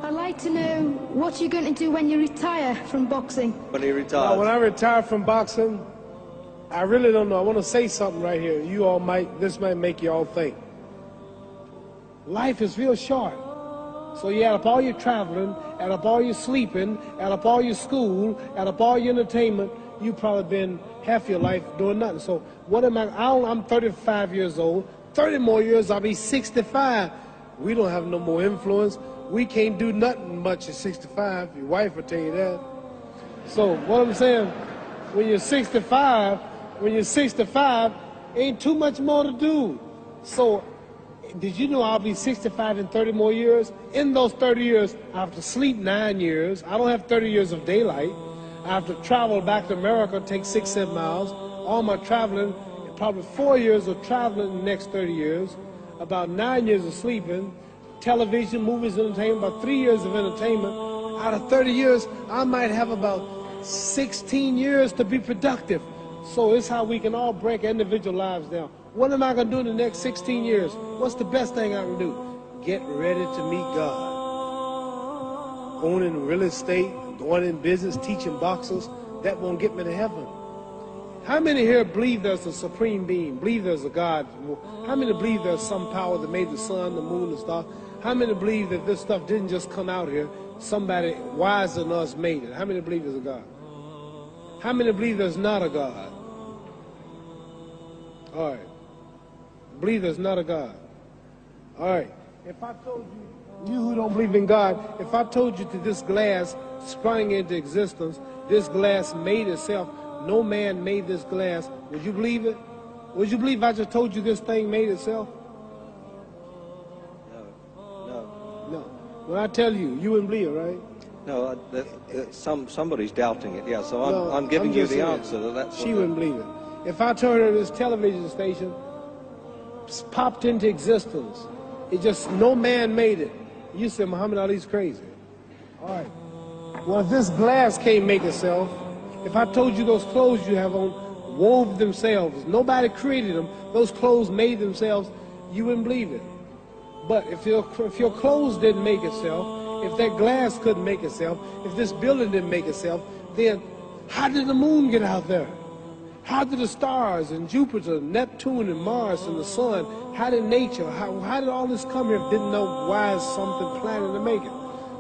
I'd like to know what you're going to do when you retire from boxing. When he retires? When I retire from boxing, I really don't know. I want to say something right here. This might make you all think. Life is real short. So you add up all your traveling, add up all your sleeping, add up all your school, add up all your entertainment, you've probably been half your life doing nothing. So what am I'm 35 years old. 30 more years, I'll be 65. We don't have no more influence. We can't do nothing much at 65. Your wife will tell you that. So what I'm saying, when you're 65, ain't too much more to do. So did you know I'll be 65 in 30 more years? In those 30 years, I have to sleep 9 years. I don't have 30 years of daylight. I have to travel back to America, take 6-7 miles. All my traveling, probably 4 years of traveling in the next 30 years, about 9 years of sleeping, television, movies, entertainment, about 3 years of entertainment. Out of 30 years, I might have about 16 years to be productive. So it's how we can all break individual lives down. What am I going to do in the next 16 years? What's the best thing I can do? Get ready to meet God. Owning real estate, going in business, teaching boxers, that won't get me to heaven. How many here believe there's a supreme being, believe there's a God? How many believe there's some power that made the sun, the moon, the stars? How many believe that this stuff didn't just come out here? Somebody wiser than us made it. How many believe there's a God? How many believe there's not a God? All right. Believe there's not a God. All right. If I told you who don't believe in God, if I told you that this glass sprang into existence, this glass made itself, no man made this glass, would you believe it? Would you believe I just told you this thing made itself? No. When I tell you, you wouldn't believe it, right? No, somebody's doubting it, yeah, so I'm giving you the answer. She wouldn't believe it. If I told her this television station popped into existence, it just, no man made it, you said Muhammad Ali's crazy. All right. Well, if this glass can't make itself, if I told you those clothes you have on wove themselves, nobody created them, those clothes made themselves, you wouldn't believe it. But if your clothes didn't make itself, if that glass couldn't make itself, if this building didn't make itself, then how did the moon get out there? How did the stars and Jupiter, Neptune and Mars and the sun, how did nature, how did all this come here if didn't know why is something planning to make it?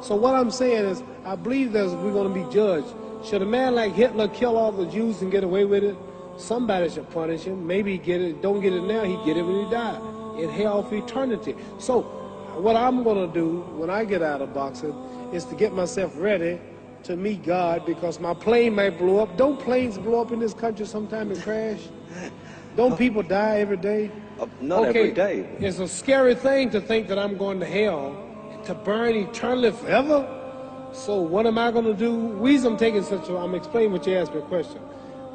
So what I'm saying is, I believe we're going to be judged. Should a man like Hitler kill all the Jews and get away with it? Somebody should punish him. Maybe he get it, don't get it now, he get it when he died. In hell for eternity. So what I'm going to do when I get out of boxing is to get myself ready to meet God, because my plane might blow up. Don't planes blow up in this country sometime and crash? Don't people die every day? Not every day. It's a scary thing to think that I'm going to hell to burn eternally forever. So what am I going to do? The reason I'm explaining what you asked me a question.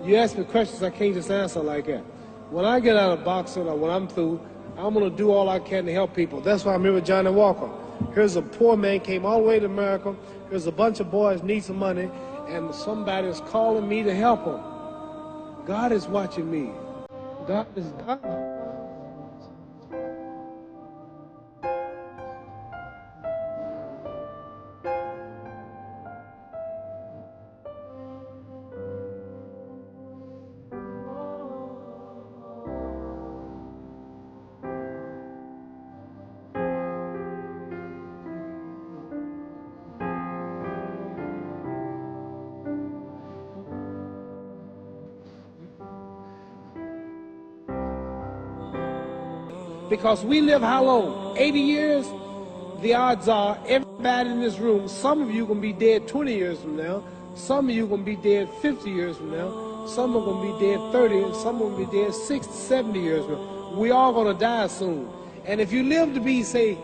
You ask me questions I can't just answer like that. When I get out of boxing or when I'm through, I'm going to do all I can to help people. That's why I'm here with Johnny Walker. Here's a poor man, came all the way to America. Here's a bunch of boys need some money, and somebody is calling me to help them. God is watching me. God is God. Because we live how long? 80 years? The odds are everybody in this room, some of you are going to be dead 20 years from now, some of you are going to be dead 50 years from now, some are going to be dead 30, and some are going to be dead 60, 70 years from now. We all going to die soon. And if you live to be, say,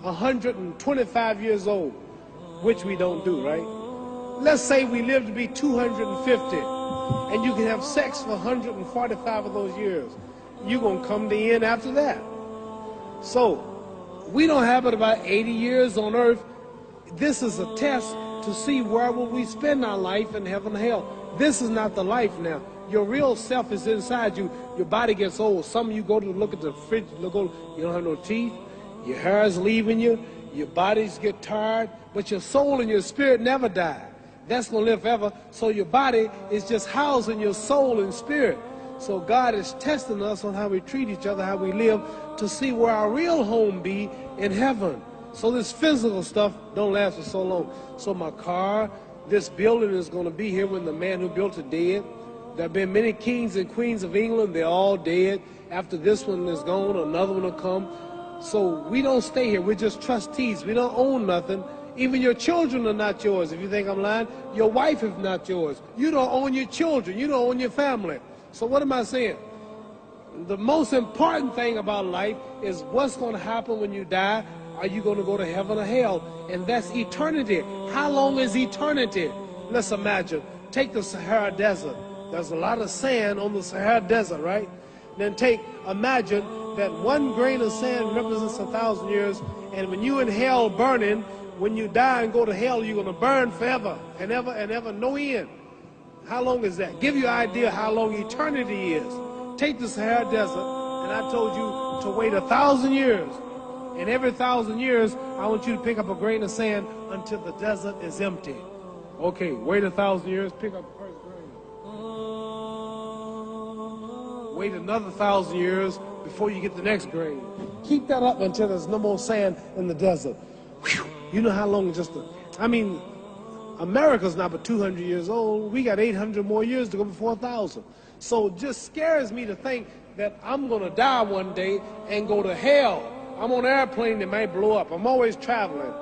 125 years old, which we don't do, right? Let's say we live to be 250, and you can have sex for 145 of those years. You're going to come to the end after that. So, we don't have but about 80 years on earth. This is a test to see where will we spend our life in heaven and hell. This is not the life now. Your real self is inside you. Your body gets old. Some of you go to look at the fridge, you don't have no teeth. Your hair is leaving you, your bodies get tired, but your soul and your spirit never die. That's going to live forever. So your body is just housing your soul and spirit. So God is testing us on how we treat each other, how we live, to see where our real home be in heaven. So this physical stuff don't last for so long. So my car, this building is going to be here when the man who built it dead. There have been many kings and queens of England. They're all dead. After this one is gone, another one will come. So we don't stay here. We're just trustees. We don't own nothing. Even your children are not yours. If you think I'm lying, your wife is not yours. You don't own your children. You don't own your family. So what am I saying? The most important thing about life is what's going to happen when you die. Are you going to go to heaven or hell? And that's eternity. How long is eternity? Let's imagine. Take the Sahara Desert. There's a lot of sand on the Sahara Desert, right? Then imagine that one grain of sand represents 1,000 years, and when you're in hell burning, when you die and go to hell, you're going to burn forever and ever, no end. How long is that? Give you an idea how long eternity is. Take the Sahara Desert, and I told you to wait 1,000 years. And every 1,000 years, I want you to pick up a grain of sand until the desert is empty. Okay, wait 1,000 years, pick up the first grain. Wait another 1,000 years before you get the next grain. Keep that up until there's no more sand in the desert. Whew. You know how long America's not but 200 years old. We got 800 more years to go before 1,000. So it just scares me to think that I'm going to die one day and go to hell. I'm on an airplane that might blow up. I'm always traveling.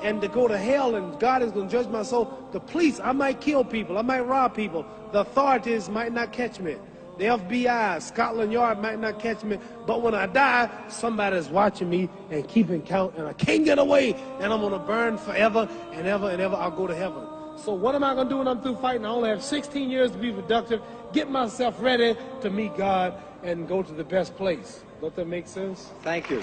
And to go to hell and God is going to judge my soul. The police, I might kill people. I might rob people. The authorities might not catch me. The FBI, Scotland Yard might not catch me. But when I die, somebody's watching me and keeping count. And I can't get away. And I'm going to burn forever and ever and ever. I'll go to heaven. So what am I going to do when I'm through fighting? I only have 16 years to be productive. Get myself ready to meet God and go to the best place. Don't that make sense? Thank you.